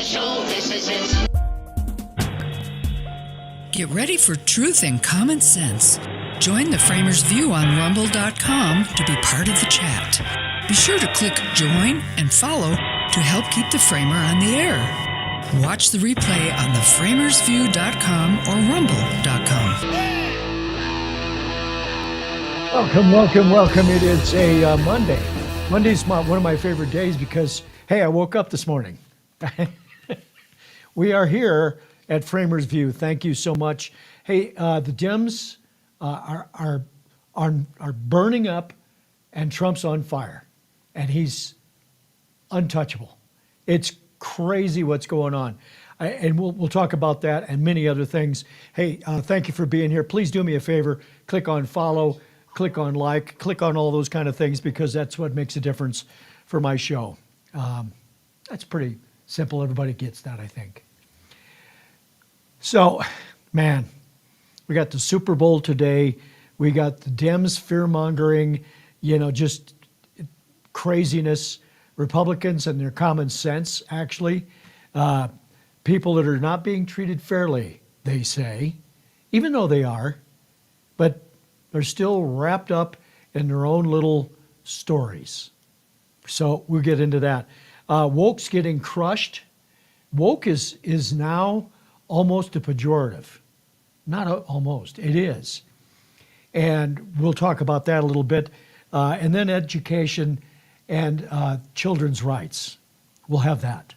show, this is it. Get ready for truth and common sense. Join the Framers View on rumble.com to be part of the chat. Be sure to click join and follow to help keep the Framer on the air. Watch the replay on theframersview.com or rumble.com. Welcome. It is a Monday. Monday's one of my favorite days because, hey, I woke up this morning. We are here at Framers View. Thank you so much. Hey, the Dems are burning up, and Trump's on fire, and he's untouchable. It's crazy what's going on, and we'll talk about that and many other things. Hey, thank you for being here. Please do me a favor. Click on follow, click on like, click on all those kind of things because that's what makes a difference for my show. That's pretty simple. Everybody gets that, I think. So, man, we got the Super Bowl today. We got the Dems fear-mongering, just craziness. Republicans and their common sense, actually. People that are not being treated fairly, they say, even though they are, but they're still wrapped up in their own little stories. So we'll get into that. Woke's getting crushed. Woke is now almost a pejorative. Not almost, it is. And we'll talk about that a little bit. And then education and children's rights. We'll have that.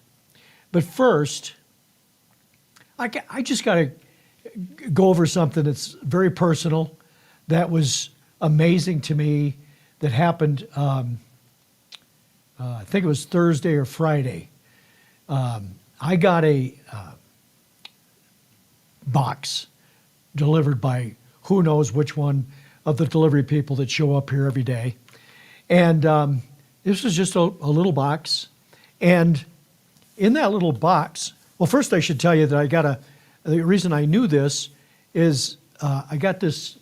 But first, I just got to go over something that's very personal, that was amazing to me, that happened, I think it was Thursday or Friday. I got a box delivered by who knows which one of the delivery people that show up here every day. And this was just a little box. And in that little box, well, first I should tell you that the reason I knew this is I got this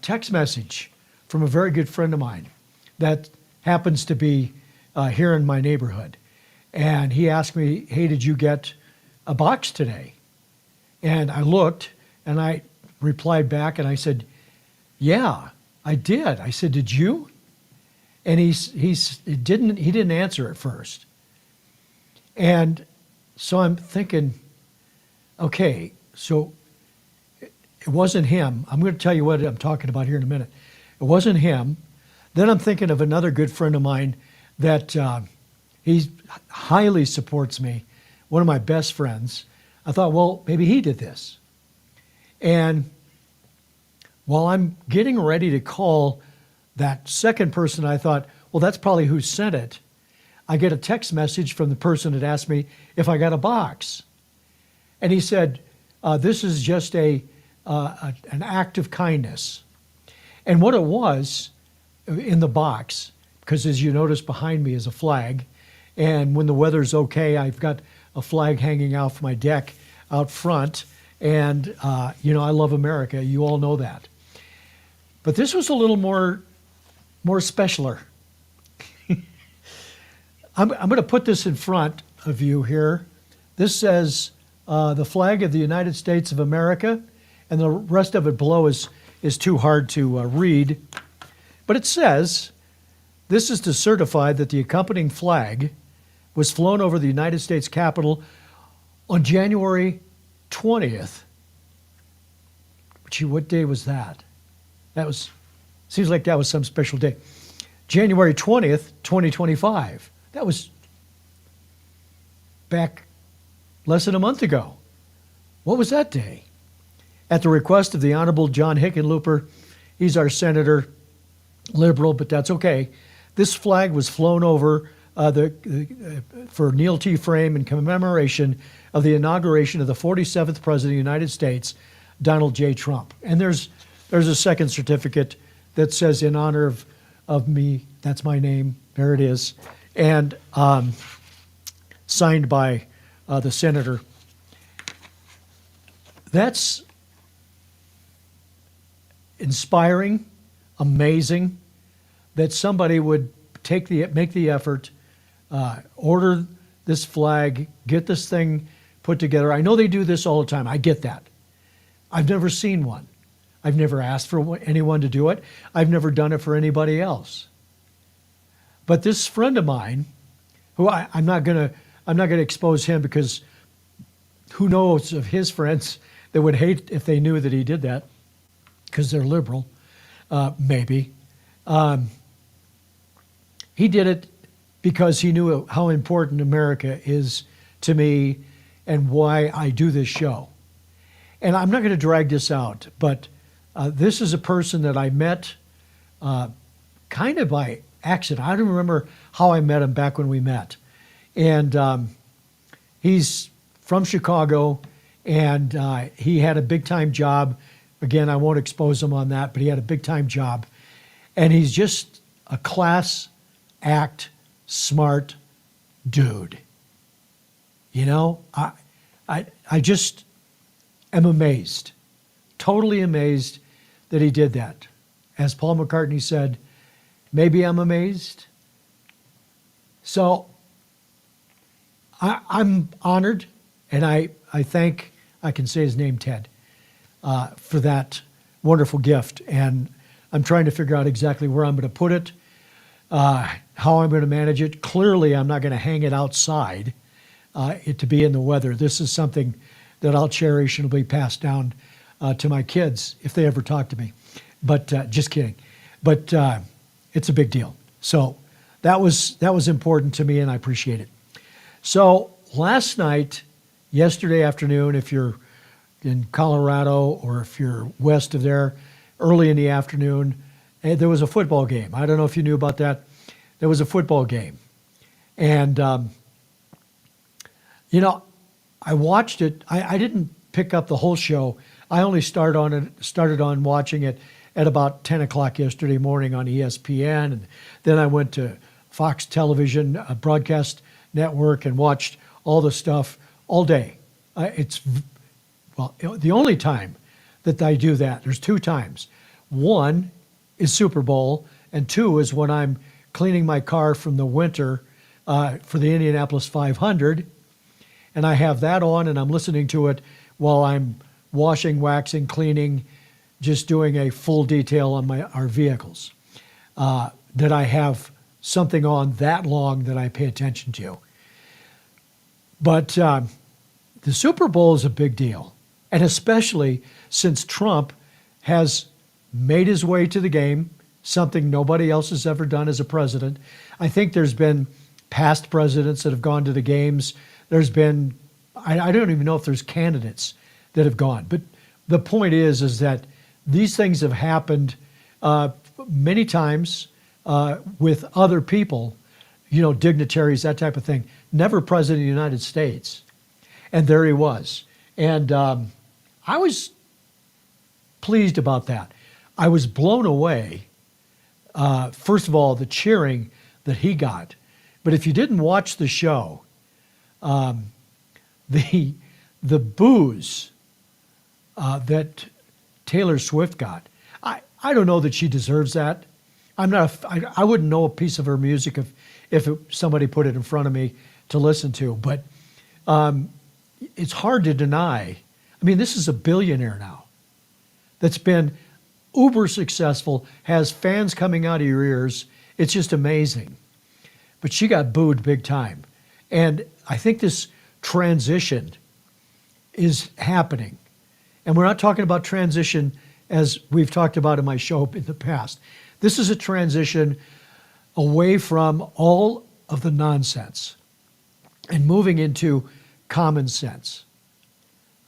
text message from a very good friend of mine that happens to be here in my neighborhood. And he asked me, hey, did you get a box today? And I looked and I replied back and I said, yeah, I did. I said, did you? And he didn't answer at first. And so I'm thinking, okay, so it wasn't him. I'm going to tell you what I'm talking about here in a minute. It wasn't him. Then I'm thinking of another good friend of mine that he highly supports me, one of my best friends. I thought, well, maybe he did this. And while I'm getting ready to call that second person, I thought, well, that's probably who sent it. I get a text message from the person that asked me if I got a box. And he said, this is just an act of kindness. And what it was in the box, because as you notice behind me is a flag, and when the weather's okay, I've got a flag hanging off my deck out front, and I love America. You all know that. But this was a little more specialer. I'm going to put this in front of you here. This says the flag of the United States of America, and the rest of it below is too hard to read. But it says, this is to certify that the accompanying flag was flown over the United States Capitol on January 20th. Gee, what day was that? Seems like that was some special day. January 20th, 2025. That was back less than a month ago. What was that day? At the request of the Honorable John Hickenlooper, he's our senator, liberal, but that's okay. This flag was flown over for Neil T. Frame in commemoration of the inauguration of the 47th President of the United States, Donald J. Trump. And there's a second certificate that says in honor of me, that's my name, there it is, and signed by the senator. That's inspiring, amazing, that somebody would make the effort, order this flag, get this thing put together. I know they do this all the time. I get that. I've never seen one. I've never asked for anyone to do it. I've never done it for anybody else. But this friend of mine, who I'm not gonna expose him, because who knows of his friends that would hate if they knew that he did that, because they're liberal, maybe. He did it because he knew how important America is to me and why I do this show. And I'm not going to drag this out, but this is a person that I met kind of by accident. I don't remember how I met him back when we met. And he's from Chicago, and he had a big-time job. Again, I won't expose him on that, but he had a big-time job. And he's just a class act, smart dude. You know, I just am amazed, totally amazed that he did that. As Paul McCartney said, maybe I'm amazed. So I'm honored, and I thank, I can say his name, Ted, for that wonderful gift. And I'm trying to figure out exactly where I'm going to put it, how I'm going to manage it. Clearly, I'm not going to hang it outside it to be in the weather. This is something that I'll cherish and will be passed down to my kids if they ever talk to me. But just kidding. But it's a big deal. So that was important to me, and I appreciate it. So last night, yesterday afternoon, if you're in Colorado or if you're west of there, early in the afternoon, there was a football game. I don't know if you knew about that. There was a football game. And, you know, I watched it. I didn't pick up the whole show. I only started on watching it at about 10 o'clock yesterday morning on ESPN. And then I went to Fox Television Broadcast Network and watched all the stuff all day. The only time that I do that, there's two times. One is Super Bowl, and two is when I'm cleaning my car from the winter for the Indianapolis 500, and I have that on, and I'm listening to it while I'm washing, waxing, cleaning, just doing a full detail on our vehicles. That I have something on that long that I pay attention to. But the Super Bowl is a big deal, and especially since Trump has made his way to the game, something nobody else has ever done as a president. I think there's been past presidents that have gone to the games. There's been, I don't even know if there's candidates that have gone. But the point is that these things have happened many times with other people, you know, dignitaries, that type of thing. Never president of the United States. And there he was. And I was pleased about that. I was blown away, first of all, the cheering that he got. But if you didn't watch the show, the boos that Taylor Swift got, I don't know that she deserves that. I wouldn't know a piece of her music if somebody put it in front of me to listen to. But it's hard to deny. I mean, this is a billionaire now that's been uber successful, has fans coming out of your ears. It's just amazing. But she got booed big time. And I think this transition is happening. And we're not talking about transition as we've talked about in my show in the past. This is a transition away from all of the nonsense and moving into common sense.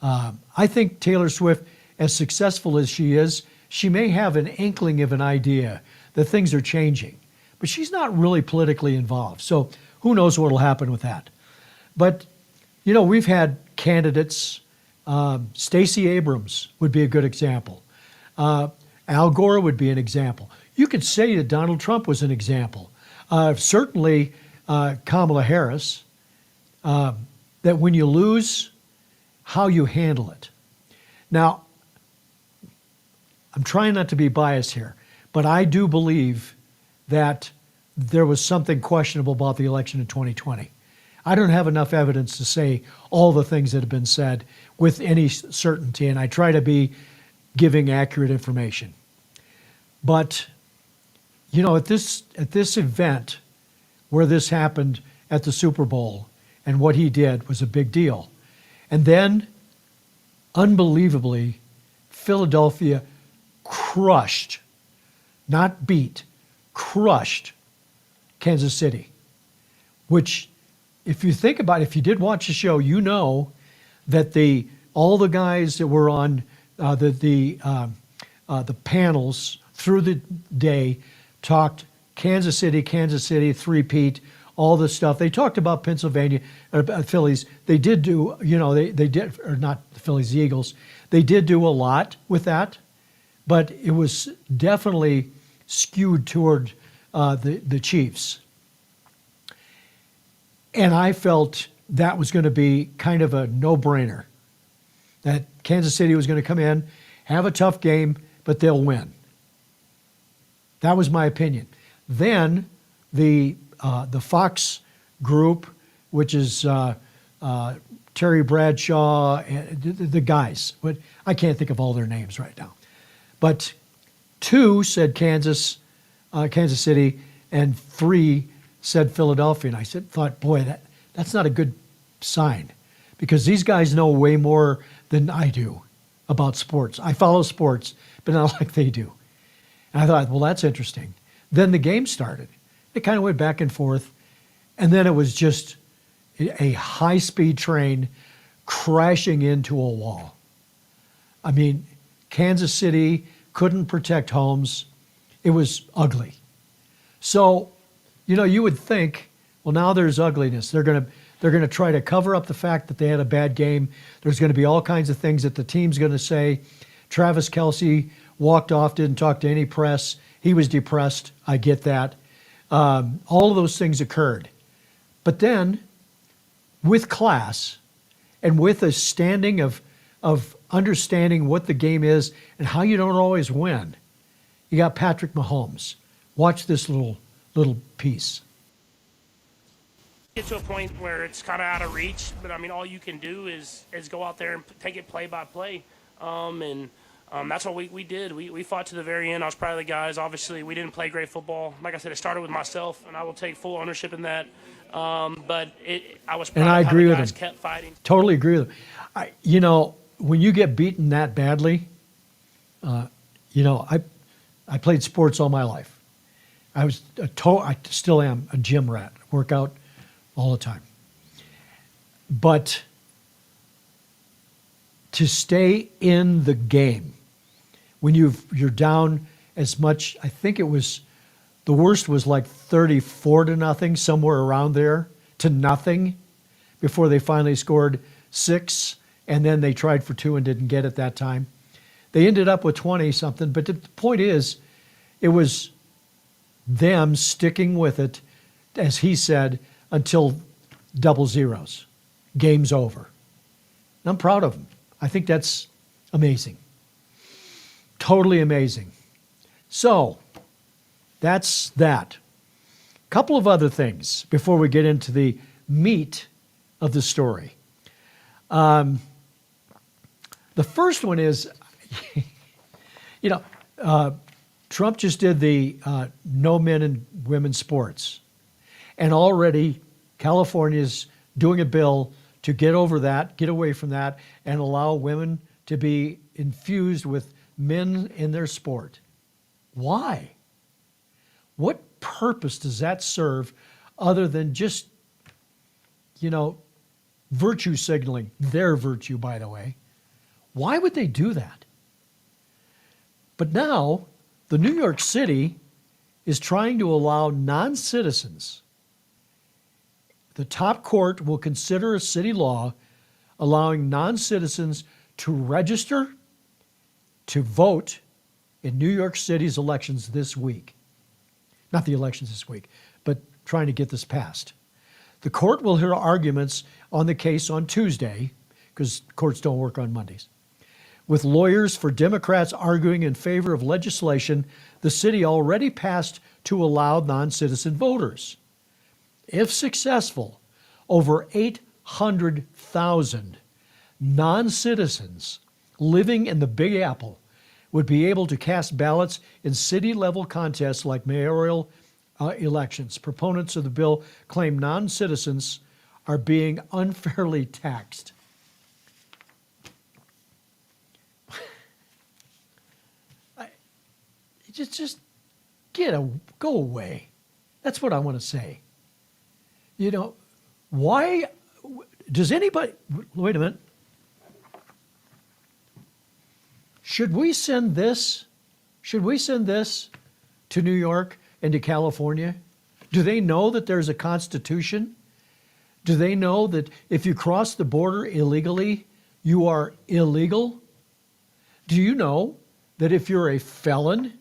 I think Taylor Swift, as successful as she is, she may have an inkling of an idea that things are changing, but she's not really politically involved. So who knows what will happen with that. But, you know, we've had candidates. Stacey Abrams would be a good example. Al Gore would be an example. You could say that Donald Trump was an example. Certainly Kamala Harris, that when you lose, how you handle it. Now, I'm trying not to be biased here, but I do believe that there was something questionable about the election in 2020. I don't have enough evidence to say all the things that have been said with any certainty, and I try to be giving accurate information. But, you know, at this event where this happened at the Super Bowl and what he did was a big deal. And then, unbelievably, Philadelphia crushed, not beat, crushed Kansas City, which, if you think about it, if you did watch the show, you know that all the guys that were on the panels through the day talked Kansas City, three-peat, all this stuff. They talked about Pennsylvania, Phillies. They did do, you know, they did, or not the Phillies, the Eagles. They did do a lot with that, but it was definitely skewed toward the Chiefs. And I felt that was going to be kind of a no-brainer, that Kansas City was going to come in, have a tough game, but they'll win. That was my opinion. Then the Fox group, which is Terry Bradshaw, and the guys, but I can't think of all their names right now. But 2 said Kansas City, and 3 said Philadelphia. And I thought, boy, that's not a good sign, because these guys know way more than I do about sports. I follow sports, but not like they do. And I thought, well, that's interesting. Then the game started. It kind of went back and forth, and then it was just a high-speed train crashing into a wall. I mean, Kansas City couldn't protect homes. It was ugly. So, you know, you would think, well, now there's ugliness. They're going to try to cover up the fact that they had a bad game. There's going to be all kinds of things that the team's going to say. Travis Kelce walked off, didn't talk to any press. He was depressed. I get that. All of those things occurred. But then, with class and with a standing of understanding what the game is and how you don't always win, you got Patrick Mahomes. Watch this little piece. Get to a point where it's kind of out of reach, but I mean, all you can do is go out there and take it play by play, and that's what we did. We fought to the very end. I was proud of the guys. Obviously, we didn't play great football. Like I said, it started with myself, and I will take full ownership in that. But I was proud and I of how agree the with guys him. kept fighting. Totally agree with him. You know, when you get beaten that badly, you know, I played sports all my life. I still am a gym rat. Work out all the time. But to stay in the game when you're down as much, I think it was, the worst was like 34-0, somewhere around there, to nothing, before they finally scored 6, and then they tried for 2 and didn't get it that time. They ended up with 20-something, but the point is, it was them sticking with it, as he said, until double zeros. Game's over. And I'm proud of them. I think that's amazing. Totally amazing. So, that's that. Couple of other things before we get into the meat of the story. The first one is, you know, Trump just did the no men and women sports. And already California's doing a bill to get over that, get away from that, and allow women to be infused with men in their sport. Why? What purpose does that serve other than just, you know, virtue signaling? Their virtue, by the way. Why would they do that? But now, the New York City is trying to allow non-citizens. The top court will consider a city law allowing non-citizens to register to vote in New York City's elections this week. Not the elections this week, but trying to get this passed. The court will hear arguments on the case on Tuesday, because courts don't work on Mondays. With lawyers for Democrats arguing in favor of legislation the city already passed to allow non-citizen voters. If successful, over 800,000 non-citizens living in the Big Apple would be able to cast ballots in city-level contests like mayoral elections. Proponents of the bill claim non-citizens are being unfairly taxed. Just go away. That's what I want to say. You know, why does anybody, wait a minute. Should we send this to New York and to California? Do they know that there's a constitution? Do they know that if you cross the border illegally, you are illegal? Do you know that if you're a felon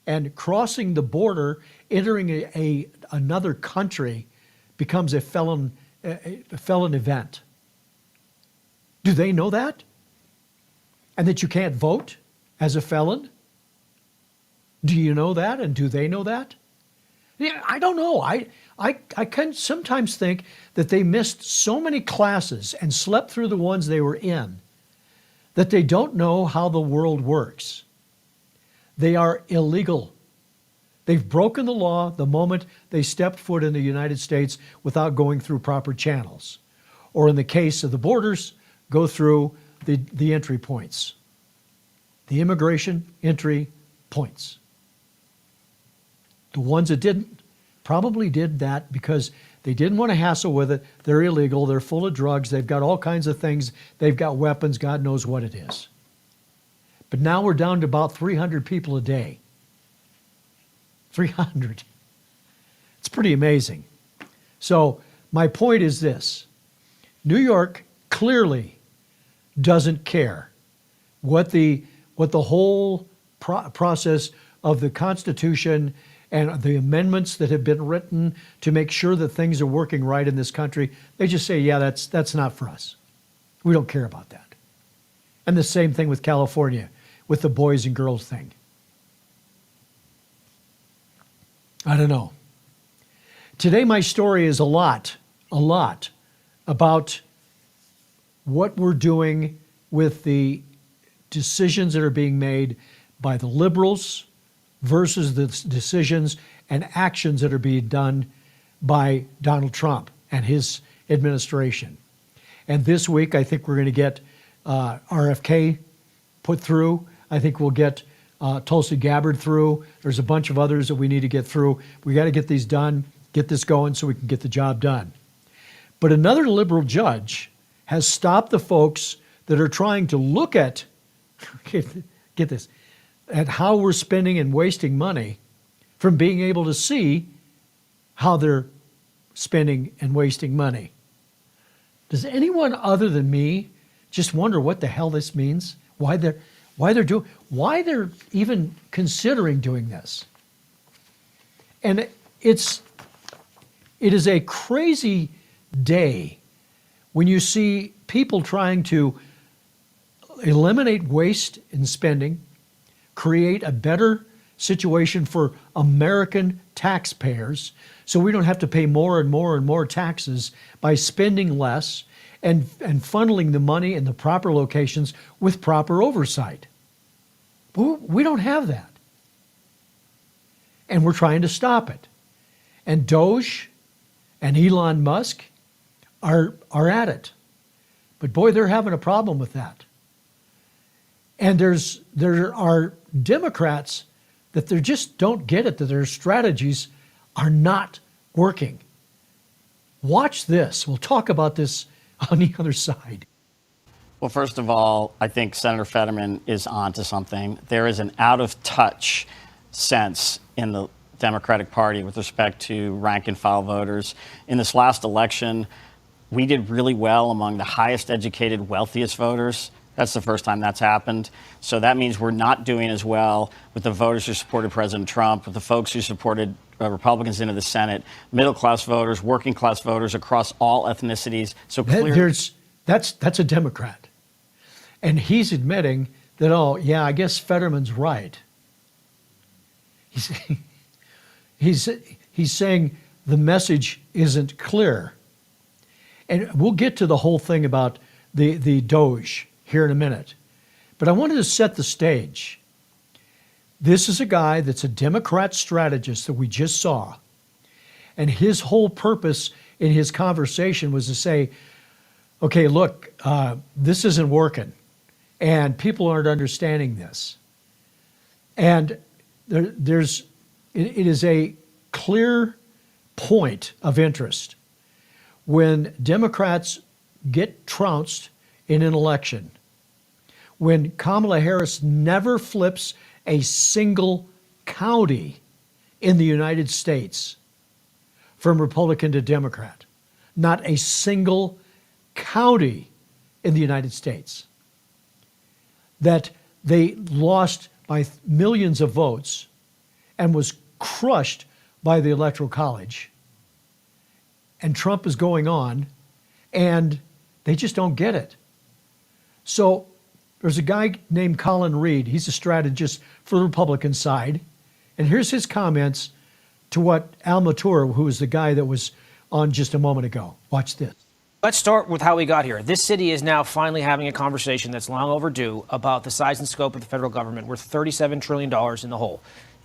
and crossing the border, entering another country becomes a felon event? Do they know that? And that you can't vote as a felon? Do you know that? And do they know that? Yeah, I don't know. I can sometimes think that they missed so many classes and slept through the ones they were in that they don't know how the world works. They are illegal. They've broken the law the moment they stepped foot in the United States without going through proper channels. Or in the case of the borders, go through the entry points. The immigration entry points. The ones that didn't probably did that because they didn't want to hassle with it. They're illegal. They're full of drugs. They've got all kinds of things. They've got weapons. God knows what it is. But now we're down to about 300 people a day. 300. It's pretty amazing. So my point is this. New York clearly doesn't care what the whole process of the Constitution and the amendments that have been written to make sure that things are working right in this country. They just say, yeah, that's not for us. We don't care about that. And the same thing with California, with the boys and girls thing. I don't know. Today my story is a lot about what we're doing with the decisions that are being made by the liberals versus the decisions and actions that are being done by Donald Trump and his administration. And this week, I think we're going to get RFK put through. I think we'll get Tulsi Gabbard through. There's a bunch of others that we need to get through. We got to get these done, get this going so we can get the job done. But another liberal judge has stopped the folks that are trying to look at, get this, at how we're spending and wasting money from being able to see how they're spending and wasting money. Does anyone other than me just wonder what the hell this means? Why they're even considering doing this? And it is a crazy day when you see people trying to eliminate waste in spending, create a better situation for American taxpayers so we don't have to pay more and more and more taxes by spending less and funneling the money in the proper locations with proper oversight. But we don't have that. And we're trying to stop it. And Doge and Elon Musk are at it. But boy, they're having a problem with that. And there are Democrats that they just don't get it, that their strategies are not working. Watch this. We'll talk about this on the other side. Well, first of all, I think Senator Fetterman is onto something. There is an out-of-touch sense in the Democratic Party with respect to rank-and-file voters. In this last election, we did really well among the highest educated, wealthiest voters. That's the first time that's happened. So that means we're not doing as well with the voters who supported President Trump, with the folks who supported Republicans into the Senate, middle-class voters, working-class voters across all ethnicities. So clearly, that's a Democrat. And he's admitting that, oh, yeah, I guess Fetterman's right. He's saying the message isn't clear. And we'll get to the whole thing about the Doge here in a minute. But I wanted to set the stage. This is a guy that's a Democrat strategist that we just saw. And his whole purpose in his conversation was to say, okay, look, this isn't working. And people aren't understanding this. And it is a clear point of interest when Democrats get trounced in an election, when Kamala Harris never flips a single county in the United States from Republican to Democrat, not a single county in the United States, that they lost by millions of votes and was crushed by the Electoral College. And Trump is going on, and they just don't get it. So there's a guy named Colin Reed. He's a strategist for the Republican side. And here's his comments to what Al Matur, who was the guy that was on just a moment ago. Watch this. Let's start with how we got here. This city is now finally having a conversation that's long overdue about the size and scope of the federal government. We're $37 trillion in the hole.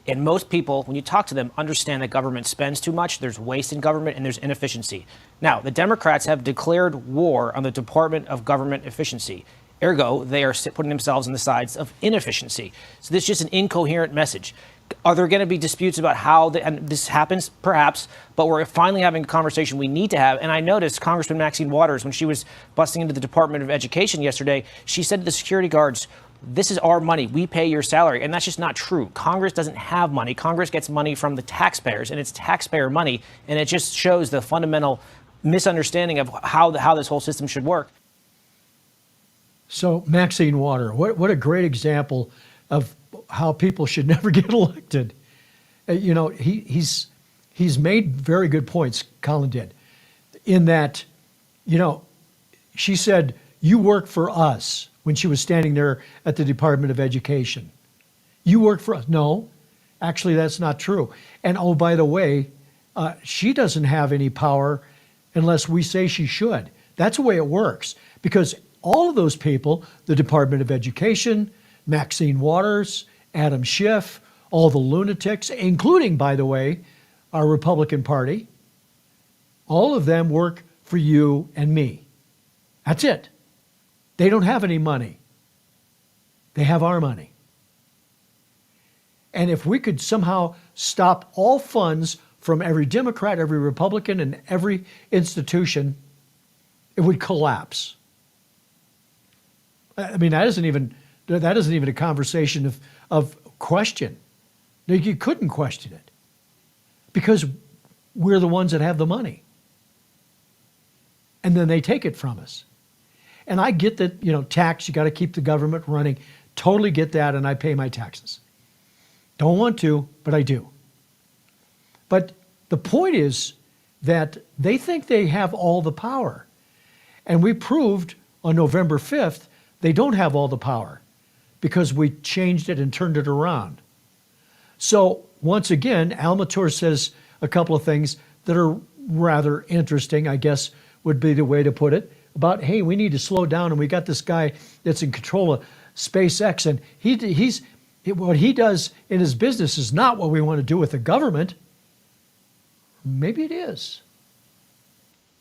And most people, when you talk to them, understand that government spends too much, there's waste in government, and there's inefficiency. Now, the Democrats have declared war on the Department of Government Efficiency. Ergo, they are putting themselves on the sides of inefficiency. So this is just an incoherent message. Are there going to be disputes about how and this happens? Perhaps, but we're finally having a conversation we need to have. And I noticed Congressman Maxine Waters, when she was busting into the Department of Education yesterday, she said to the security guards, this is our money. We pay your salary. And that's just not true. Congress doesn't have money. Congress gets money from the taxpayers, and it's taxpayer money. And it just shows the fundamental misunderstanding of how this whole system should work. So Maxine Waters, what a great example of how people should never get elected. You know, he's made very good points, Colin did, in that, you know, she said, you work for us when she was standing there at the Department of Education. You work for us. No, actually, that's not true. And oh, by the way, she doesn't have any power unless we say she should. That's the way it works. Because all of those people, the Department of Education, Maxine Waters, Adam Schiff, all the lunatics, including, by the way, our Republican Party, all of them work for you and me. That's it. They don't have any money. They have our money. And if we could somehow stop all funds from every Democrat, every Republican, and every institution, it would collapse. I mean, that isn't even a conversation of question. You couldn't question it because we're the ones that have the money. And then they take it from us. And I get that, you know, tax, you got to keep the government running. Totally get that, and I pay my taxes. Don't want to, but I do. But the point is that they think they have all the power. And we proved on November 5th they don't have all the power because we changed it and turned it around. So once again, Al Matur says a couple of things that are rather interesting, I guess would be the way to put it, about, hey, we need to slow down, and we got this guy that's in control of SpaceX, and what he does in his business is not what we want to do with the government. Maybe it is.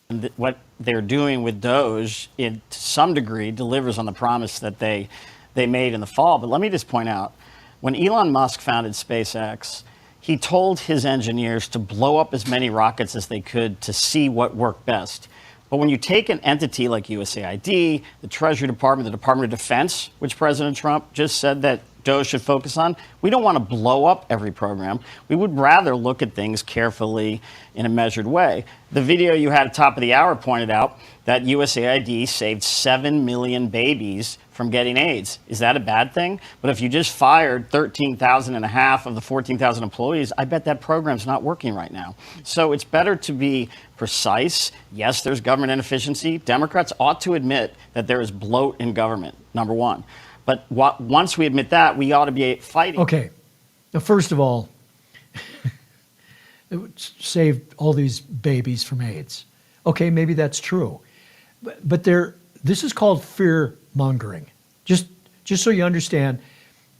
And what they're doing with Doge, to some degree, delivers on the promise that they made in the fall. But let me just point out, when Elon Musk founded SpaceX, he told his engineers to blow up as many rockets as they could to see what worked best. But when you take an entity like USAID, the Treasury Department, the Department of Defense, which President Trump just said that Doge should focus on, we don't want to blow up every program. We would rather look at things carefully in a measured way. The video you had at the top of the hour pointed out that USAID saved 7 million babies from getting AIDS. Is that a bad thing? But if you just fired 13,000 and a half of the 14,000 employees, I bet that program's not working right now. So it's better to be precise. Yes, there's government inefficiency. Democrats ought to admit that there is bloat in government, number one. But once we admit that, we ought to be fighting. Okay. Now, first of all, it would save all these babies from AIDS. Okay, maybe that's true. but this is called fear mongering. Just so you understand,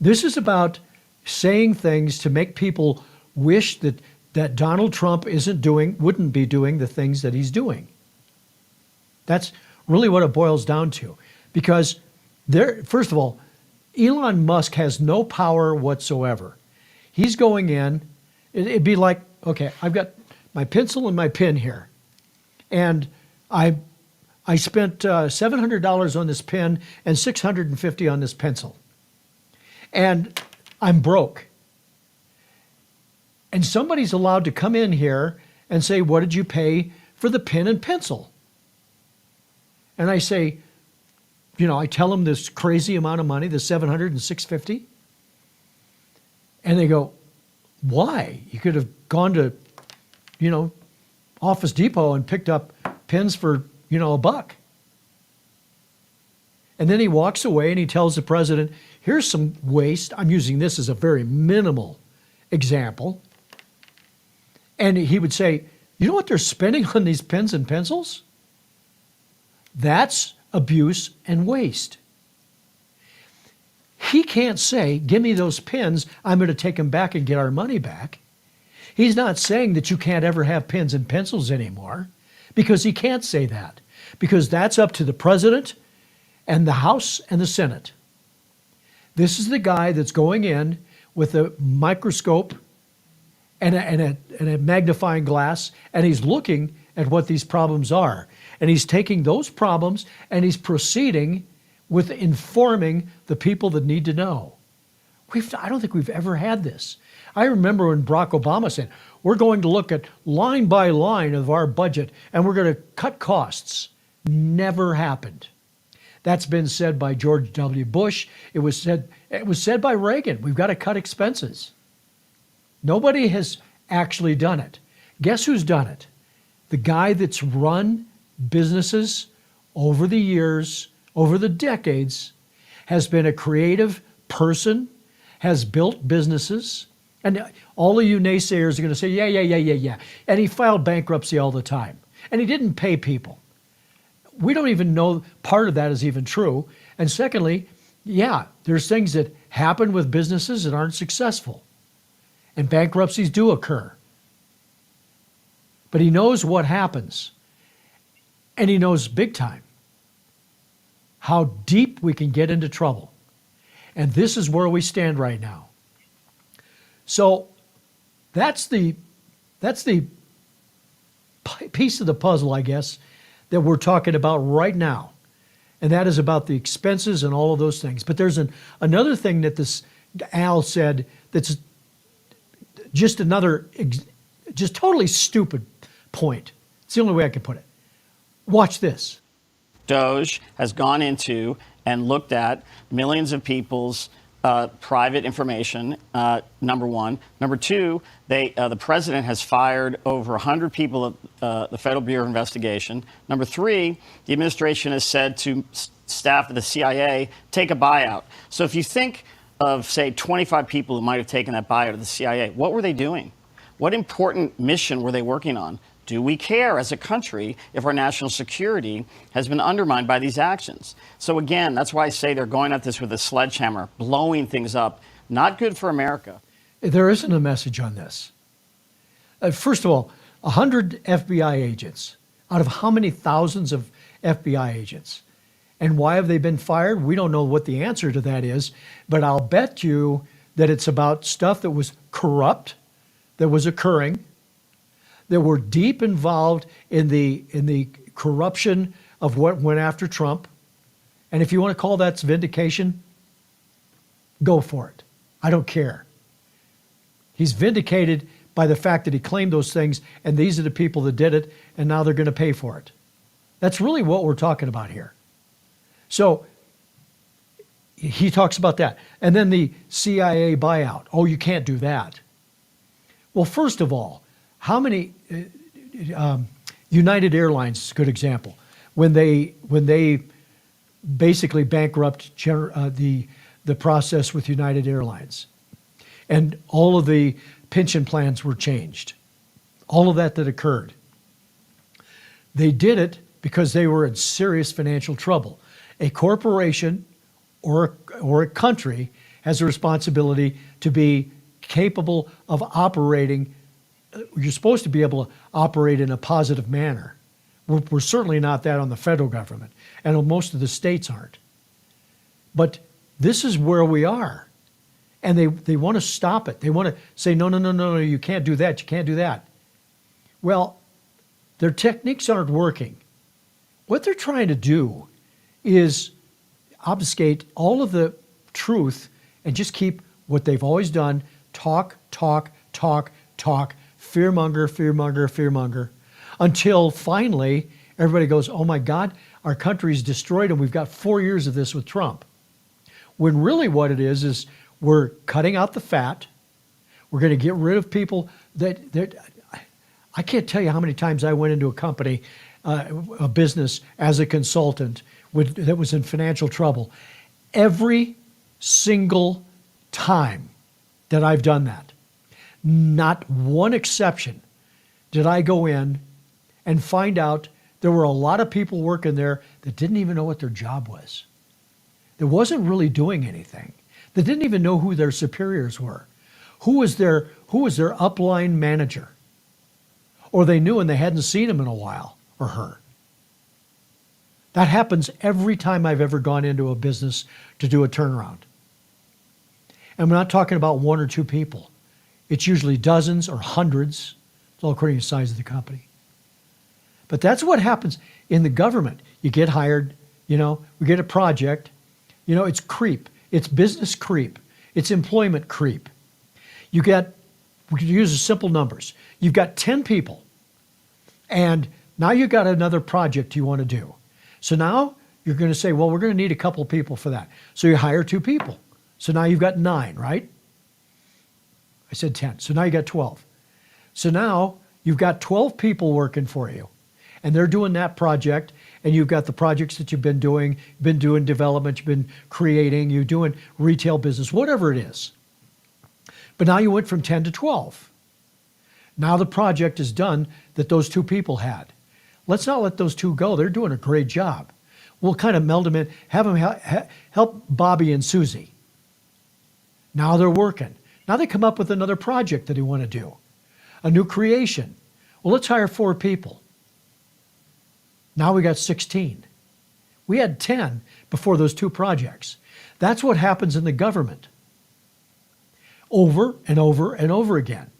this is about saying things to make people wish that Donald Trump wouldn't be doing the things that he's doing. That's really what it boils down to. Because first of all, Elon Musk has no power whatsoever. He's going in, it'd be like, okay, I've got my pencil and my pen here. And I spent $700 on this pen and $650 on this pencil. And I'm broke. And somebody's allowed to come in here and say, what did you pay for the pen and pencil? And I say, I tell them this crazy amount of money, the $700 and $650. And they go, why? You could have gone to, Office Depot and picked up pens for, $1. And then he walks away and he tells the president, here's some waste. I'm using this as a very minimal example. And he would say, you know what they're spending on these pens and pencils? That's abuse and waste. He can't say, give me those pens, I'm going to take them back and get our money back. He's not saying that you can't ever have pens and pencils anymore, because he can't say that, because that's up to the president and the House and the Senate. This is the guy that's going in with a microscope and a magnifying glass, and he's looking at what these problems are. And he's taking those problems and he's proceeding with informing the people that need to know. I don't think we've ever had this. I remember when Barack Obama said, we're going to look at line by line of our budget and we're going to cut costs. Never happened. That's been said by George W. Bush. It was said by Reagan. We've got to cut expenses. Nobody has actually done it. Guess who's done it? The guy that's run businesses over the years, over the decades, has been a creative person, has built businesses, and all of you naysayers are going to say, yeah. And he filed bankruptcy all the time. And he didn't pay people. We don't even know part of that is even true. And secondly, yeah, there's things that happen with businesses that aren't successful. And bankruptcies do occur. But he knows what happens. And he knows big time how deep we can get into trouble. And this is where we stand right now. So that's the piece of the puzzle, I guess, that we're talking about right now. And that is about the expenses and all of those things. But there's another thing that this Al said that's just another, just totally stupid point. It's the only way I can put it. Watch this. DOJ has gone into and looked at millions of people's private information, number one. Number two, the president has fired over 100 people at the Federal Bureau of Investigation. Number three, the administration has said to staff of the CIA, take a buyout. So if you think of, say, 25 people who might have taken that buyout of the CIA, what were they doing? What important mission were they working on? Do we care as a country if our national security has been undermined by these actions? So again, that's why I say they're going at this with a sledgehammer, blowing things up. Not good for America. There isn't a message on this. First of all, 100 FBI agents out of how many thousands of FBI agents? And why have they been fired? We don't know what the answer to that is, but I'll bet you that it's about stuff that was corrupt, that was occurring, that were deep involved in the corruption of what went after Trump. And if you want to call that vindication, go for it. I don't care. He's vindicated by the fact that he claimed those things, and these are the people that did it, and now they're going to pay for it. That's really what we're talking about here. So he talks about that. And then the CIA buyout. Oh, you can't do that. Well, first of all, how many United Airlines is a good example. When they basically bankrupt the process with United Airlines, and all of the pension plans were changed, all of that occurred. They did it because they were in serious financial trouble. A corporation or a country has a responsibility to be capable of operating. You're supposed to be able to operate in a positive manner. We're certainly not that on the federal government, and most of the states aren't. But this is where we are. And they want to stop it. They want to say, no, you can't do that, you can't do that. Well, their techniques aren't working. What they're trying to do is obfuscate all of the truth and just keep what they've always done, talk, fearmonger, until finally everybody goes, oh my God, our country's destroyed and we've got 4 years of this with Trump. When really what it is we're cutting out the fat. We're going to get rid of people that I can't tell you how many times I went into a company, a business as a consultant that was in financial trouble. Every single time that I've done that, not one exception, did I go in and find out there were a lot of people working there that didn't even know what their job was. That wasn't really doing anything. They didn't even know who their superiors were. Who was their upline manager? Or they knew and they hadn't seen him in a while, or her. That happens every time I've ever gone into a business to do a turnaround. And we're not talking about one or two people. It's usually dozens or hundreds. It's all according to the size of the company. But that's what happens in the government. You get hired, we get a project, it's creep. It's business creep. It's employment creep. We can use simple numbers. You've got 10 people, and now you've got another project you want to do. So now you're going to say, well, we're going to need a couple people for that. So you hire 2 people. So now you've got 9, right? I said 10. So now you got 12. So now you've got 12 people working for you, and they're doing that project. And you've got the projects that you've been doing development, you've been creating, you're doing retail business, whatever it is. But now you went from 10 to 12. Now the project is done that those 2 people had. Let's not let those 2 go. They're doing a great job. We'll kind of meld them in, have them help Bobby and Susie. Now they're working. Now they come up with another project that they want to do, a new creation. Well, let's hire 4 people. Now we got 16. We had 10 before those 2 projects. That's what happens in the government. Over and over and over again.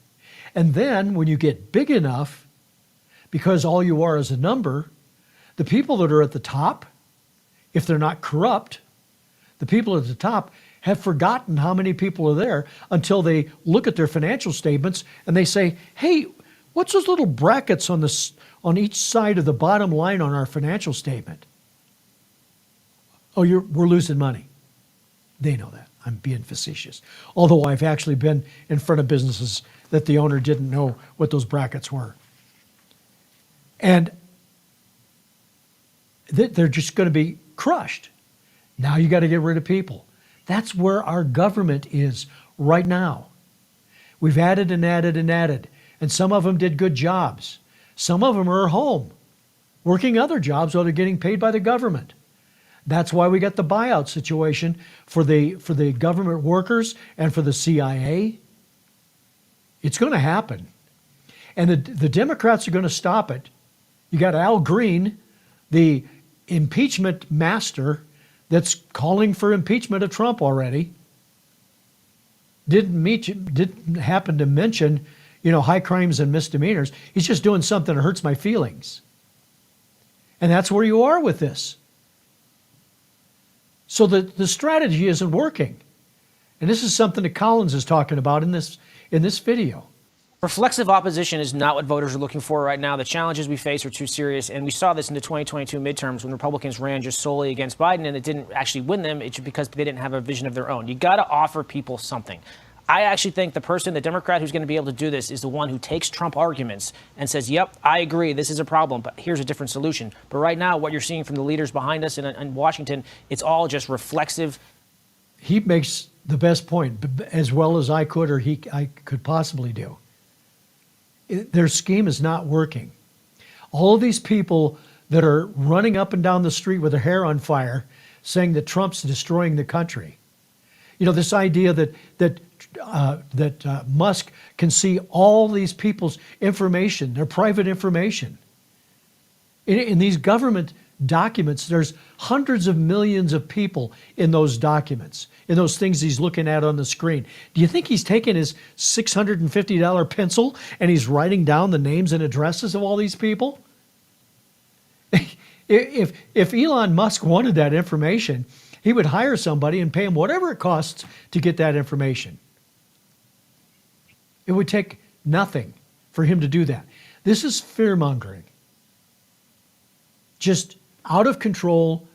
And then when you get big enough, because all you are is a number, the people that are at the top, if they're not corrupt, the people at the top have forgotten how many people are there until they look at their financial statements and they say, hey, what's those little brackets on each side of the bottom line on our financial statement? Oh, we're losing money. They know that. I'm being facetious. Although I've actually been in front of businesses that the owner didn't know what those brackets were. And they're just going to be crushed. Now you got to get rid of people. That's where our government is right now. We've added and added and added. And some of them did good jobs. Some of them are home, working other jobs while they're getting paid by the government. That's why we got the buyout situation for the government workers and for the CIA. It's going to happen. And the Democrats are going to stop it. You got Al Green, the impeachment master, that's calling for impeachment of Trump already. Didn't happen to mention high crimes and misdemeanors. He's just doing something that hurts my feelings. And that's where you are with this. So the strategy isn't working. And this is something that Collins is talking about in this video. Reflexive opposition is not what voters are looking for right now. The challenges we face are too serious, and we saw this in the 2022 midterms when Republicans ran just solely against Biden, and it didn't actually win them. It's because they didn't have a vision of their own. You got to offer people something. I actually think the Democrat who's going to be able to do this is the one who takes Trump arguments and says, yep, I agree, this is a problem, but here's a different solution. But right now, what you're seeing from the leaders behind us in Washington, it's all just reflexive. He makes the best point, as well as I could or I could possibly do. Their scheme is not working. All of these people that are running up and down the street with their hair on fire saying that Trump's destroying the country. You know, this idea that Musk can see all these people's information, their private information. In these government documents, there's hundreds of millions of people in those documents, in those things he's looking at on the screen. Do you think he's taking his $650 pencil and he's writing down the names and addresses of all these people? If Elon Musk wanted that information, he would hire somebody and pay him whatever it costs to get that information. It would take nothing for him to do that. This is fear-mongering. Just out of control.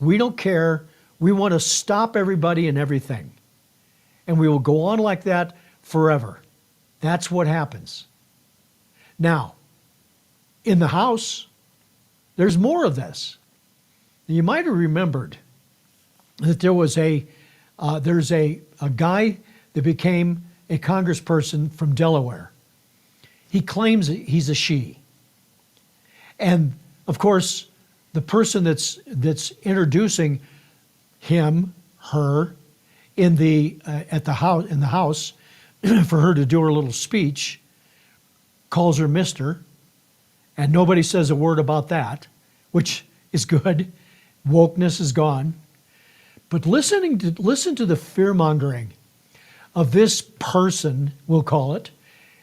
We don't care. We want to stop everybody and everything. And we will go on like that forever. That's what happens. Now, in the House, there's more of this. You might have remembered that there's a guy that became a congressperson from Delaware. He claims he's a she. And of course, the person that's introducing him, her, in the House for her to do her little speech calls her Mr. And nobody says a word about that, which is good. Wokeness is gone. But listen to the fear-mongering of this person, we'll call it,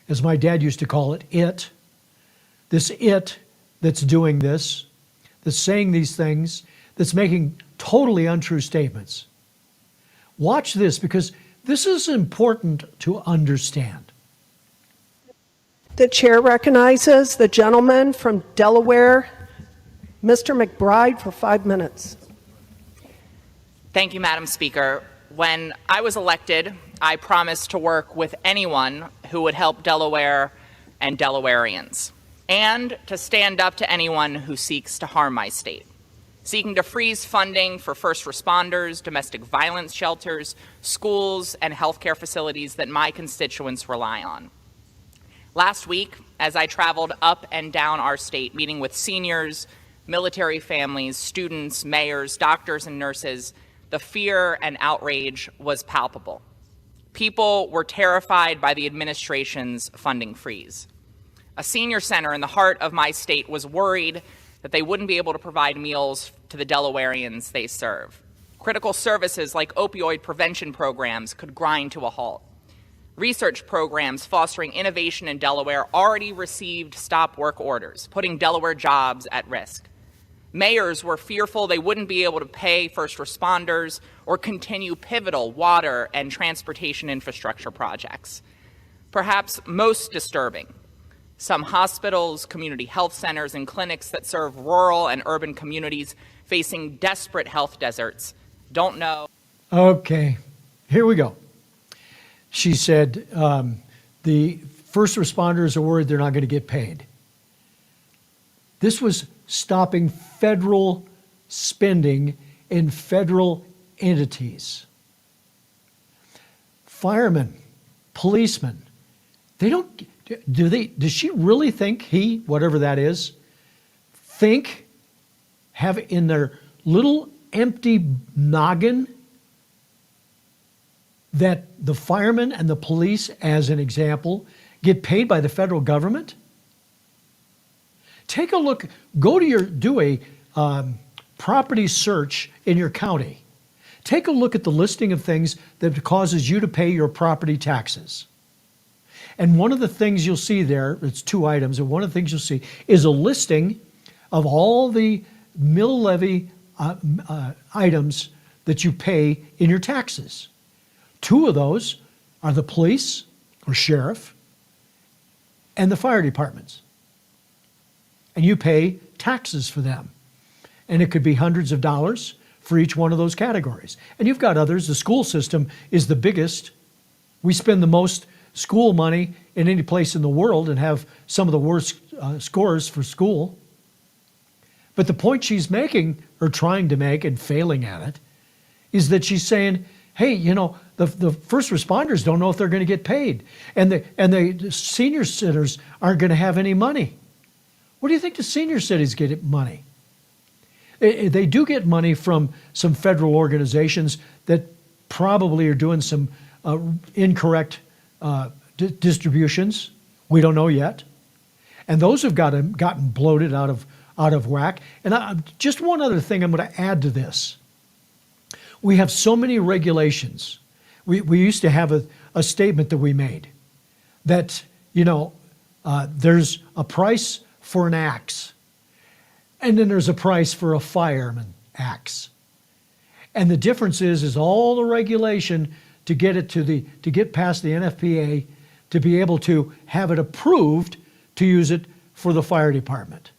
as my dad used to call it, this it that's doing this, that's saying these things, that's making totally untrue statements. Watch this, because this is important to understand. The chair recognizes the gentleman from Delaware, Mr. McBride, for 5 minutes. Thank you, Madam Speaker. When I was elected, I promised to work with anyone who would help Delaware and Delawareans, and to stand up to anyone who seeks to harm my state, seeking to freeze funding for first responders, domestic violence shelters, schools, and healthcare facilities that my constituents rely on. Last week, as I traveled up and down our state, meeting with seniors, military families, students, mayors, doctors, and nurses, the fear and outrage was palpable. People were terrified by the administration's funding freeze. A senior center in the heart of my state was worried that they wouldn't be able to provide meals to the Delawareans they serve. Critical services like opioid prevention programs could grind to a halt. Research programs fostering innovation in Delaware already received stop work orders, putting Delaware jobs at risk. Mayors were fearful they wouldn't be able to pay first responders or continue pivotal water and transportation infrastructure projects. Perhaps most disturbing, some hospitals, community health centers, and clinics that serve rural and urban communities facing desperate health deserts don't know. Okay, here we go. She said the first responders are worried they're not going to get paid. This was stopping federal spending in federal entities. Firemen, policemen, they don't, does she really think he, whatever that is, have in their little empty noggin that the firemen and the police, as an example, get paid by the federal government? Take a look, do a property search in your county. Take a look at the listing of things that causes you to pay your property taxes. And one of the things you'll see there, it's 2 items, and one of the things you'll see is a listing of all the mill levy items that you pay in your taxes. 2 of those are the police or sheriff and the fire departments. And you pay taxes for them. And it could be hundreds of dollars for each one of those categories. And you've got others. The school system is the biggest. We spend the most school money in any place in the world and have some of the worst scores for school. But the point she's making, or trying to make and failing at it, is that she's saying, hey, you know, the first responders don't know if they're going to get paid. And the senior centers aren't going to have any money. Where do you think the senior cities get money? They do get money from some federal organizations that probably are doing some incorrect distributions. We don't know yet. And those have gotten bloated out of whack. And just one other thing I'm going to add to this. We have so many regulations. We used to have a statement that we made that, there's a price for an axe, and then there's a price for a fireman axe. And the difference is all the regulation to get it to get past the NFPA to be able to have it approved to use it for the fire department.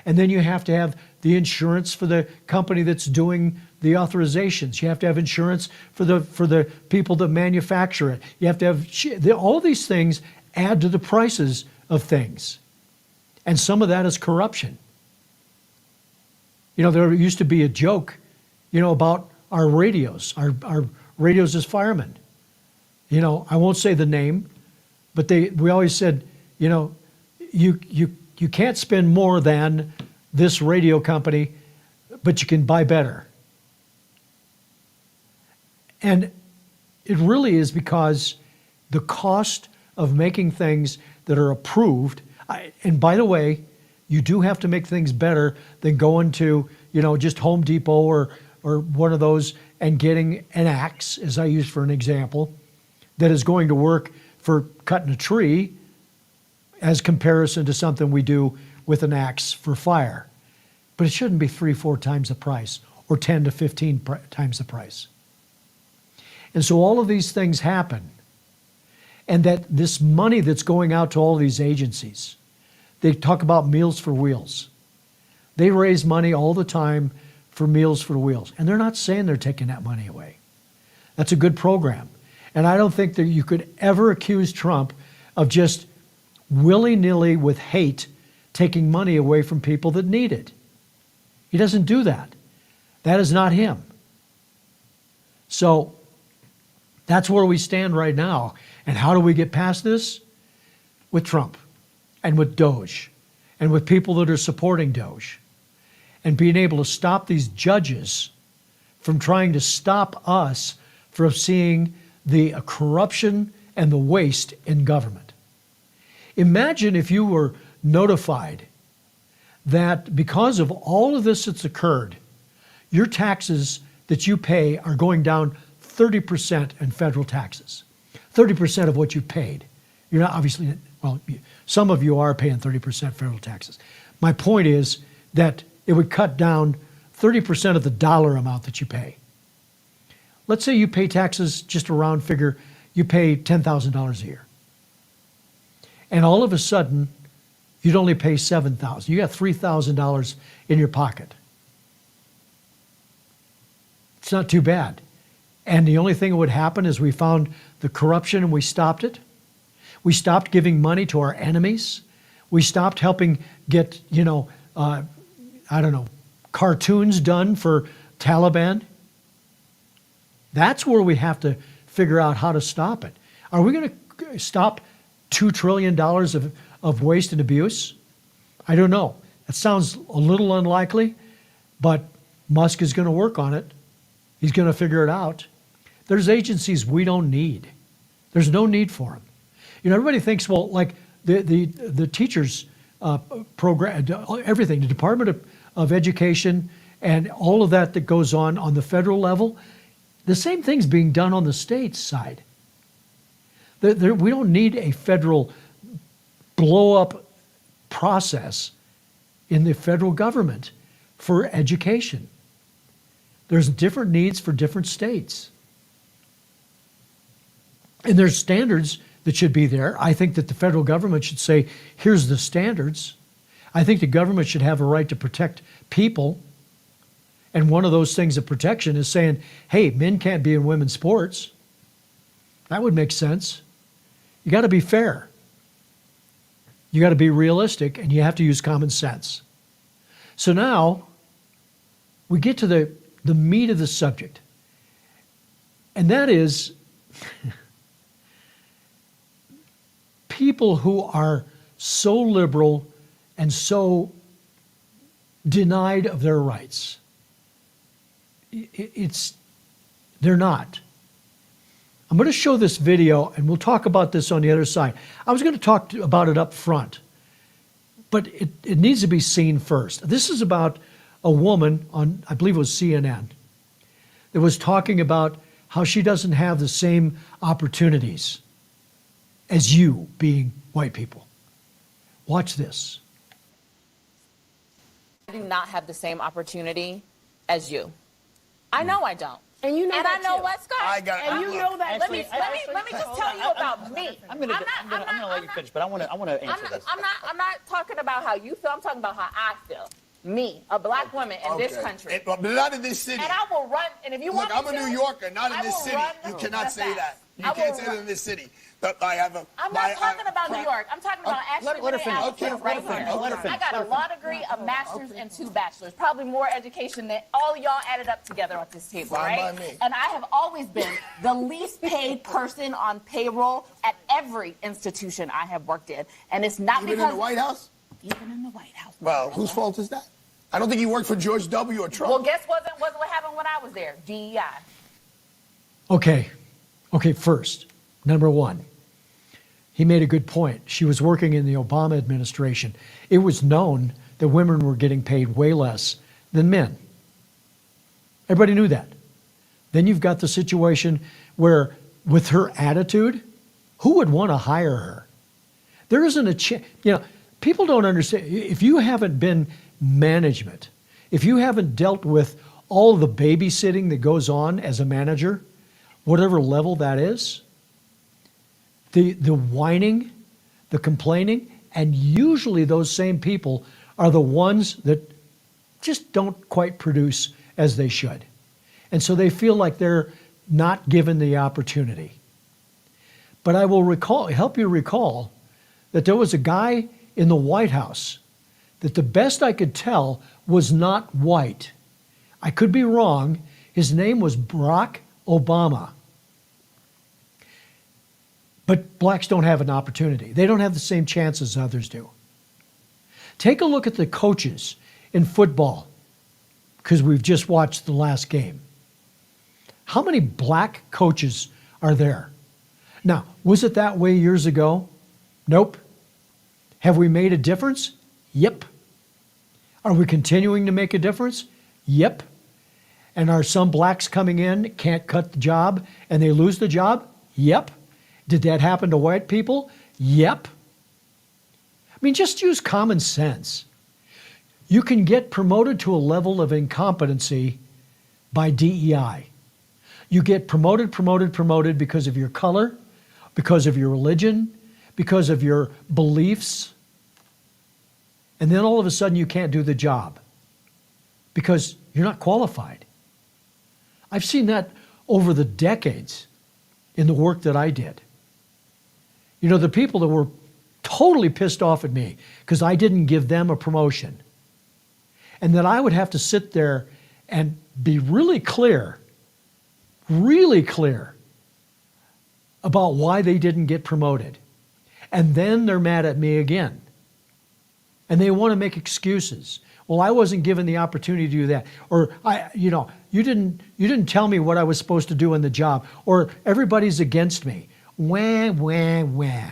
And then you have to have the insurance for the company that's doing the authorizations. You have to have insurance for the people that manufacture it. You have to have all these things add to the prices of things. And some of that is corruption. There used to be a joke, about our radios as firemen. I won't say the name, but we always said, you can't spend more than this radio company, but you can buy better. And it really is because the cost of making things that are approved, and by the way, you do have to make things better than going to, just Home Depot or one of those and getting an axe, as I used for an example, that is going to work for cutting a tree as comparison to something we do with an axe for fire. But it shouldn't be 3-4 times the price or 10 to 15 times the price. And so all of these things happen. And that this money that's going out to all these agencies, they talk about Meals for Wheels. They raise money all the time for Meals for Wheels. And they're not saying they're taking that money away. That's a good program. And I don't think that you could ever accuse Trump of just willy-nilly with hate taking money away from people that need it. He doesn't do that. That is not him. So that's where we stand right now. And how do we get past this? With Trump and with Doge and with people that are supporting Doge and being able to stop these judges from trying to stop us from seeing the corruption and the waste in government. Imagine if you were notified that because of all of this that's occurred, your taxes that you pay are going down 30% in federal taxes. 30% of what you paid. You're not obviously, some of you are paying 30% federal taxes. My point is that it would cut down 30% of the dollar amount that you pay. Let's say you pay taxes, just a round figure, you pay $10,000 a year. And all of a sudden, you'd only pay $7,000. You got $3,000 in your pocket. It's not too bad. And the only thing that would happen is we found the corruption and we stopped it. We stopped giving money to our enemies. We stopped helping get, cartoons done for Taliban. That's where we have to figure out how to stop it. Are we going to stop $2 trillion of waste and abuse? I don't know. That sounds a little unlikely, but Musk is going to work on it. He's going to figure it out. There's agencies we don't need. There's no need for them. Everybody thinks, like the teachers program, everything, the Department of Education and all of that goes on the federal level, the same thing's being done on the state side. We don't need a federal blow-up process in the federal government for education. There's different needs for different states. And there's standards that should be there. I think that the federal government should say, here's the standards. I think the government should have a right to protect people. And one of those things of protection is saying, hey, men can't be in women's sports. That would make sense. You got to be fair. You got to be realistic, and you have to use common sense. So now we get to the meat of the subject. And that is people who are so liberal and so denied of their rights. they're not. I'm going to show this video, and we'll talk about this on the other side. I was going to talk about it up front, but it needs to be seen first. This is about a woman on, I believe it was CNN, that was talking about how she doesn't have the same opportunities as you, being white people. Watch this. I do not have the same opportunity as you. I know I don't. And you know and that I know too. West Coast. And you know that. Let me just tell you about me. I'm gonna let you finish, but I want to answer this. I'm not talking about how you feel. I'm talking about how I feel. Me, a black woman in this country. But not in this city. And I will run. And if you want Look, I'm a New Yorker, not in I this will city. run You cannot say that. You can't say that in this city. I have a. I'm not talking about New York. I'm talking about Ashley let her finish. Allison right here. I got a law degree, a master's, and 2 bachelors. Probably more education than all of y'all added up together at this table, Fine right? by me. And I have always been the least paid person on payroll at every institution I have worked in. And it's not Even because... in the White House? Even in the White House. Well, whose fault is that? I don't think he worked for George W. or Trump. Well, guess what happened when I was there? DEI. Okay, first, number one, he made a good point. She was working in the Obama administration. It was known that women were getting paid way less than men. Everybody knew that. Then you've got the situation where, with her attitude, who would want to hire her? There isn't a chance. People don't understand. If you haven't been management, if you haven't dealt with all the babysitting that goes on as a manager, whatever level that is, the whining, the complaining, and usually those same people are the ones that just don't quite produce as they should. And so they feel like they're not given the opportunity. But I will help you recall that there was a guy in the White House that, the best I could tell, was not white. I could be wrong. His name was Barack Obama. But blacks don't have an opportunity. They don't have the same chances others do. Take a look at the coaches in football, because we've just watched the last game. How many black coaches are there? Now, was it that way years ago? Nope. Have we made a difference? Yep. Are we continuing to make a difference? Yep. And are some blacks coming in, can't cut the job, and they lose the job? Yep. Did that happen to white people? Yep. I mean, just use common sense. You can get promoted to a level of incompetency by DEI. You get promoted because of your color, because of your religion, because of your beliefs. And then all of a sudden you can't do the job because you're not qualified. I've seen that over the decades in the work that I did. The people that were totally pissed off at me because I didn't give them a promotion, and that I would have to sit there and be really clear about why they didn't get promoted. And then they're mad at me again. And they want to make excuses. Well, I wasn't given the opportunity to do that. Or you didn't tell me what I was supposed to do in the job. Or everybody's against me. Wah, wah, wah.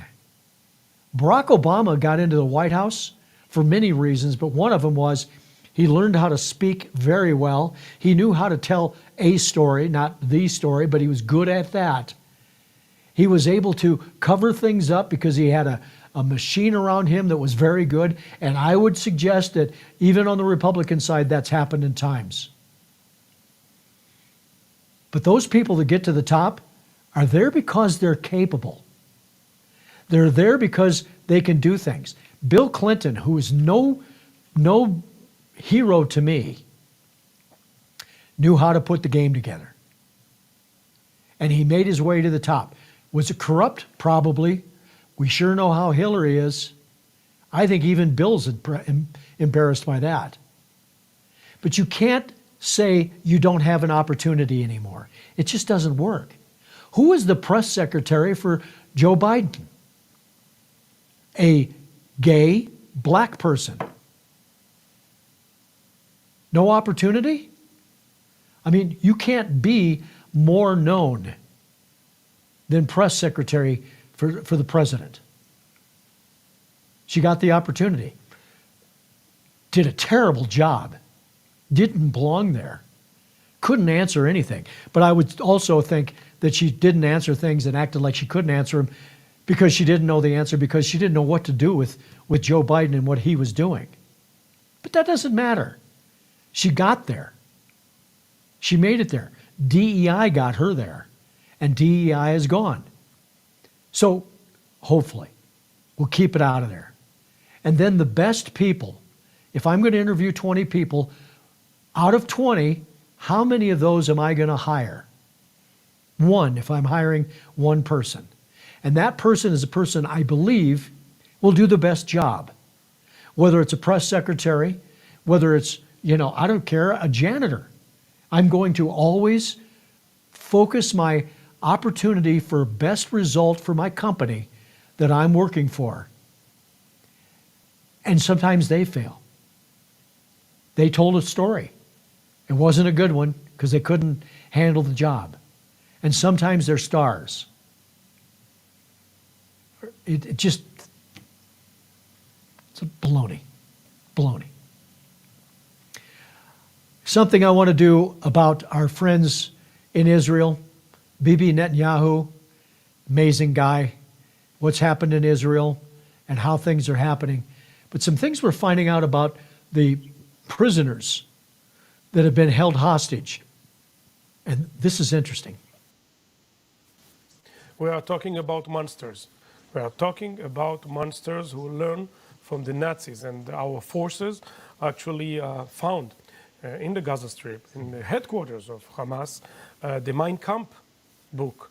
Barack Obama got into the White House for many reasons, but one of them was he learned how to speak very well. He knew how to tell a story, not the story, but he was good at that. He was able to cover things up because he had a machine around him that was very good. And I would suggest that even on the Republican side, that's happened in times. But those people that get to the top are there because they're capable. They're there because they can do things. Bill Clinton, who is no hero to me, knew how to put the game together. And he made his way to the top. Was it corrupt? Probably. We sure know how Hillary is. I think even Bill's embarrassed by that. But you can't say you don't have an opportunity anymore. It just doesn't work. Who is the press secretary for Joe Biden? A gay black person. No opportunity? I mean, you can't be more known than press secretary for the president. She got the opportunity. Did a terrible job. Didn't belong there. Couldn't answer anything. But I would also think that she didn't answer things and acted like she couldn't answer them because she didn't know the answer, because she didn't know what to do with Joe Biden and what he was doing. But that doesn't matter. She got there. She made it there. DEI got her there, and DEI is gone. So hopefully we'll keep it out of there. And then the best people, if I'm going to interview 20 people, out of 20, how many of those am I going to hire? One, if I'm hiring one person. And that person is a person I believe will do the best job. Whether it's a press secretary, whether it's, I don't care, a janitor. I'm going to always focus my opportunity for best result for my company that I'm working for. And sometimes they fail. They told a story. It wasn't a good one because they couldn't handle the job. And sometimes they're stars. It's a baloney. Something I want to do about our friends in Israel. Bibi Netanyahu, amazing guy. What's happened in Israel and how things are happening. But some things we're finding out about the prisoners that have been held hostage. And this is interesting. We are talking about monsters. We are talking about monsters who learn from the Nazis, and our forces actually found in the Gaza Strip, in the headquarters of Hamas, the Mein Kampf book.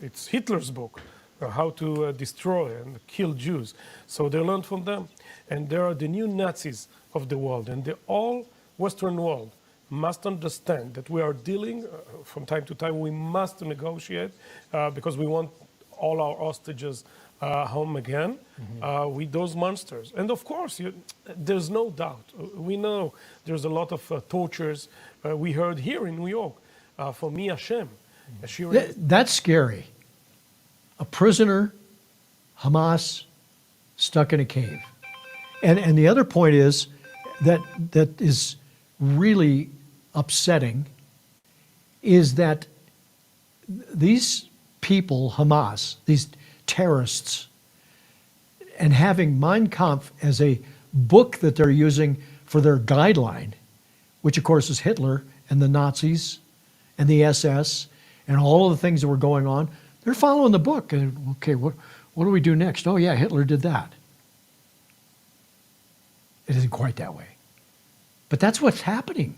It's Hitler's book, how to destroy and kill Jews. So they learned from them. And they are the new Nazis of the world. And the all Western world must understand that we are dealing, from time to time, we must negotiate because we want all our hostages home again with those monsters. And of course, there's no doubt. We know there's a lot of tortures. We heard here in New York from Mia Shem. That's scary. A prisoner, Hamas, stuck in a cave. And the other point is that is really upsetting is that these people, Hamas, these terrorists, and having Mein Kampf as a book that they're using for their guideline, which of course is Hitler and the Nazis and the SS and all of the things that were going on, they're following the book. And okay, what do we do next? Oh yeah, Hitler did that. It isn't quite that way. But that's what's happening.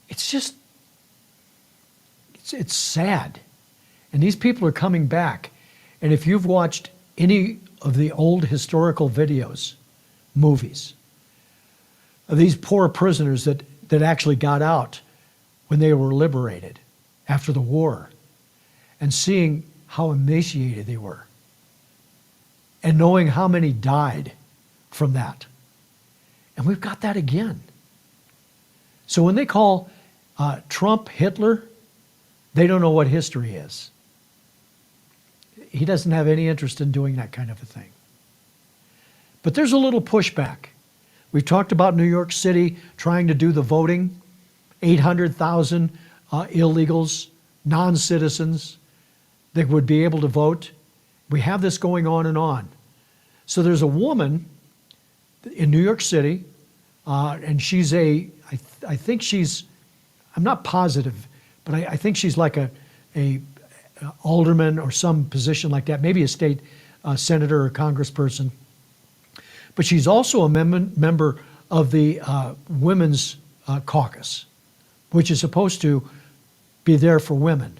It's just, it's sad. And these people are coming back. And if you've watched any of the old historical videos, movies, of these poor prisoners that actually got out when they were liberated after the war, and seeing how emaciated they were, and knowing how many died from that. And we've got that again. So when they call Trump Hitler, they don't know what history is. He doesn't have any interest in doing that kind of a thing. But there's a little pushback. We've talked about New York City trying to do the voting, 800,000 illegals, non-citizens that would be able to vote. We have this going on and on. So there's a woman in New York City, and she's I think she's, I'm not positive, but I think she's like a alderman or some position like that, maybe a state senator or congressperson. But she's also a member of the Women's Caucus, which is supposed to be there for women.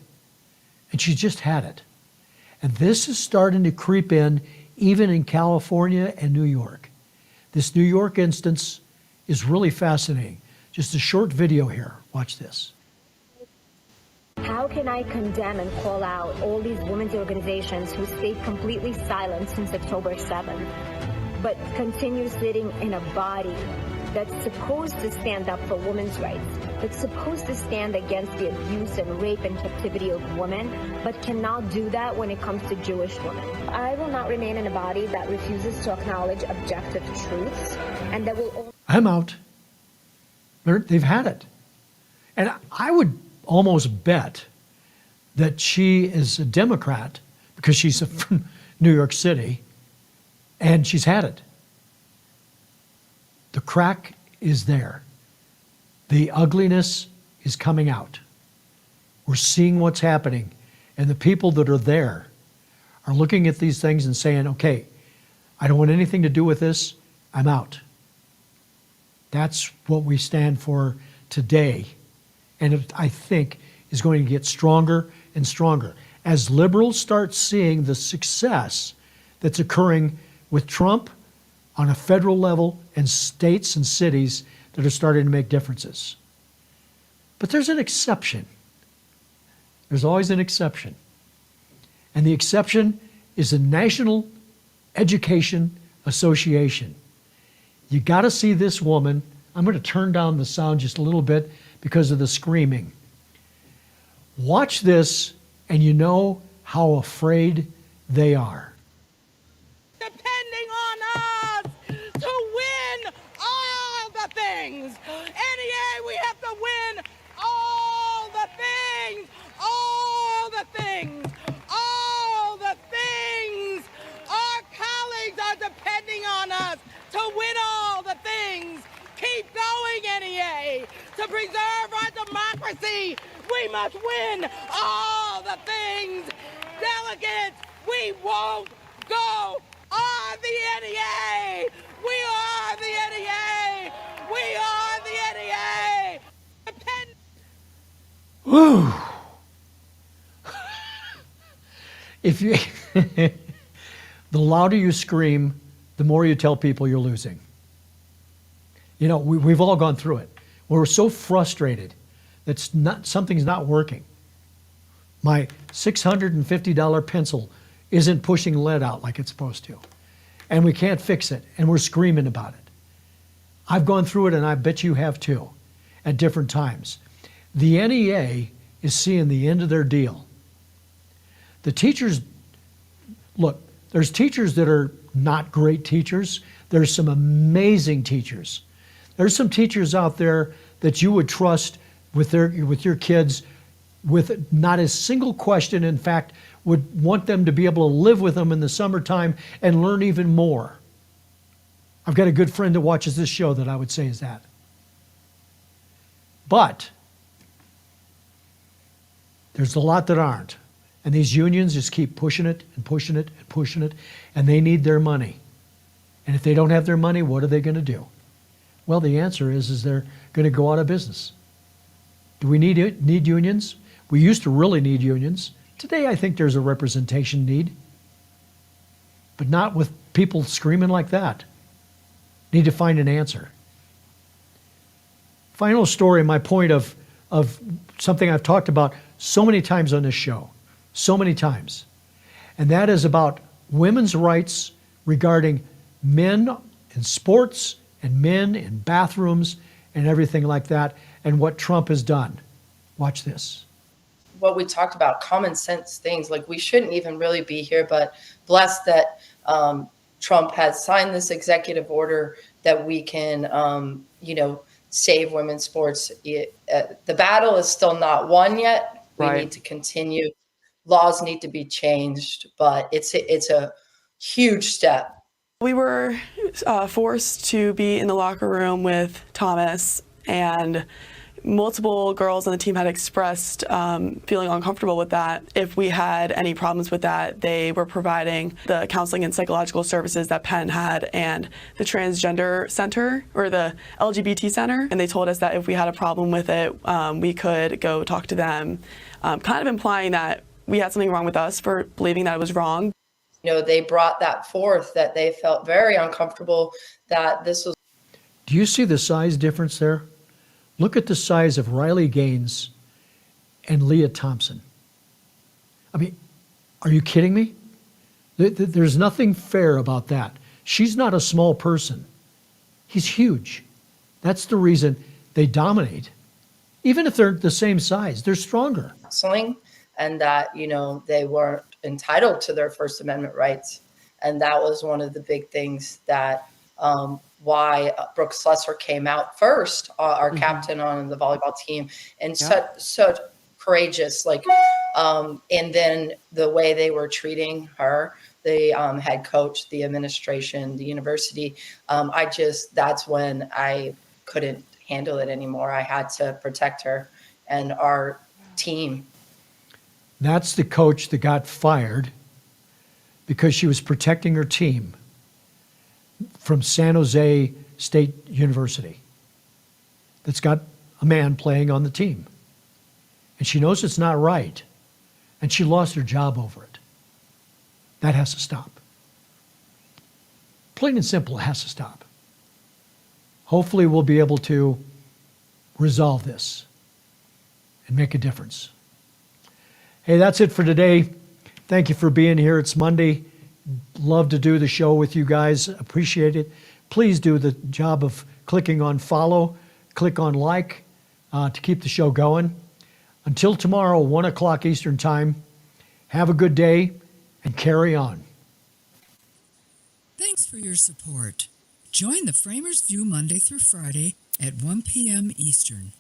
And she just had it. And this is starting to creep in even in California and New York. This New York instance is really fascinating. Just a short video here. Watch this. How can I condemn and call out all these women's organizations who stayed completely silent since October 7th, but continue sitting in a body that's supposed to stand up for women's rights, that's supposed to stand against the abuse and rape and captivity of women, but cannot do that when it comes to Jewish women. I will not remain in a body that refuses to acknowledge objective truths and that will only... I'm out. They've had it. And I would almost bet that she is a Democrat because she's from New York City and she's had it. The crack is there. The ugliness is coming out. We're seeing what's happening. And the people that are there are looking at these things and saying, okay, I don't want anything to do with this. I'm out. That's what we stand for today. And it, I think, is going to get stronger and stronger. As liberals start seeing the success that's occurring with Trump on a federal level and states and cities that are starting to make differences. But there's an exception. There's always an exception. And the exception is the National Education Association. You got to see this woman. I'm going to turn down the sound just a little bit because of the screaming. Watch this and you know how afraid they are. Depending on us to win all the things. NEA, we have to win all the things. All the things. All the things. Our colleagues are depending on us to win all the things. Keep going, NEA. To preserve our democracy, we must win all the things. Delegates, we won't go on the NEA. We are the NEA. We are the NEA. Woo. If you, the louder you scream, the more you tell people you're losing. You know, we've all gone through it. We're so frustrated that something's not working. My $650 pencil isn't pushing lead out like it's supposed to. And we can't fix it, and we're screaming about it. I've gone through it, and I bet you have too, at different times. The NEA is seeing the end of their deal. The teachers, look, there's teachers that are not great teachers. There's some amazing teachers. There's some teachers out there that you would trust with your kids with not a single question. In fact, would want them to be able to live with them in the summertime and learn even more. I've got a good friend that watches this show that I would say is that. But there's a lot that aren't. And these unions just keep pushing it and pushing it and pushing it, and they need their money. And if they don't have their money, what are they going to do? Well, the answer is they're going to go out of business. Do we need unions? We used to really need unions. Today, I think there's a representation need, but not with people screaming like that. Need to find an answer. Final story, my point of something I've talked about so many times on this show, so many times, and that is about women's rights regarding men in sports and men in bathrooms and everything like that, and what Trump has done. Watch this. What we talked about, common sense things, like we shouldn't even really be here, but blessed that Trump has signed this executive order that we can, save women's sports. The battle is still not won yet. We need to continue. Laws need to be changed, but it's a huge step. We were forced to be in the locker room with Thomas, and multiple girls on the team had expressed feeling uncomfortable with that. If we had any problems with that, they were providing the counseling and psychological services that Penn had and the transgender center or the LGBT center. And they told us that if we had a problem with it, we could go talk to them, kind of implying that we had something wrong with us for believing that it was wrong. They brought that forth, that they felt very uncomfortable that this was. Do you see the size difference there? Look at the size of Riley Gaines and Leah Thompson. I mean, are you kidding me? There's nothing fair about that. She's not a small person. He's huge. That's the reason they dominate. Even if they're the same size, they're stronger. Counseling, and that, you know, they weren't entitled to their First Amendment rights. And that was one of the big things that why Brooke Slessor came out first, our captain on the volleyball team, and such courageous, like, and then the way they were treating her, the head coach, the administration, the university, that's when I couldn't handle it anymore. I had to protect her and our team. That's the coach that got fired because she was protecting her team from San Jose State University that's got a man playing on the team. And she knows it's not right. And she lost her job over it. That has to stop. Plain and simple, it has to stop. Hopefully we'll be able to resolve this and make a difference. Hey, that's it for today. Thank you for being here. It's Monday. Love to do the show with you guys. Appreciate it. Please do the job of clicking on follow, click on like to keep the show going. Until tomorrow, 1 o'clock Eastern Time, have a good day and carry on. Thanks for your support. Join the Framers View Monday through Friday at 1 p.m. Eastern.